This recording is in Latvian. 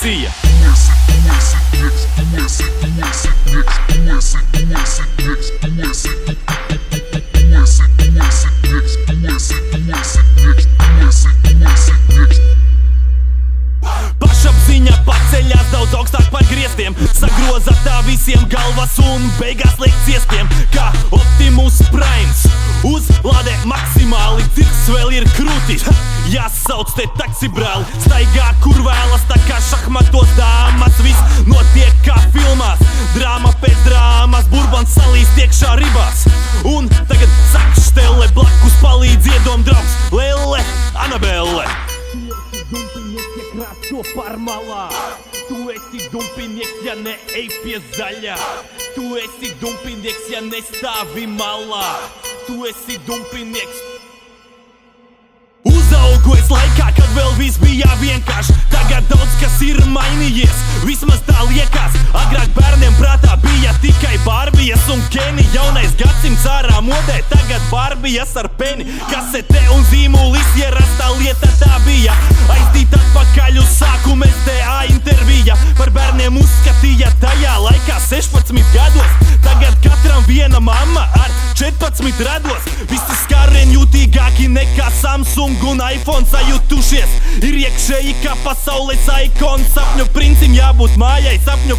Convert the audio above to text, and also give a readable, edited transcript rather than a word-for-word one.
kombinācija. Pašapziņa paceļās daudz augstāk par griestiem, sagroza tā visiem galvas un beigās liek ciestiem. Kā Optimus Primes uzlādē maksimāli, cirks vēl ir krūtis. Jāsauc te taksi brāli, staigā kur vēlas, tā kā šahmatos dāmas. Viss notiek kā filmās, drāma pēc drāmas, burbans salīst iekšā ribās. Un tagad sakštele blakus palīdz iedom draugs Lelle, Anabelle. Krāso par malā. Tu esi dumpinieks, ja ne ej pie zaļā. Tu esi dumpinieks, ja nestāvi malā. Tu esi dumpinieks. Uzaugu es laikā, kad vēl viss bija vienkārši. Tagad daudz kas ir mainījies, vismaz tā liekas. Agrāk bērniem prātā bija tikai Barbijas un Keni. Jaunais gadsimts ārā modē, tagad Barbijas ar peni. Kasete un zīmulis, ierastā lieta tā bija. Aizdīt atpakaļ uz sākumu STA intervija. Par bērniem uzskatīja tajā laikā 16 gados. Tagad katram viena mamma ar 14 rados. Visi skārien jūtīgāki nekā Samsung un iPhone sajutušies. Ir iekšēji kā pasaules ikons. Sapņu princim jābūt mājai, sapņu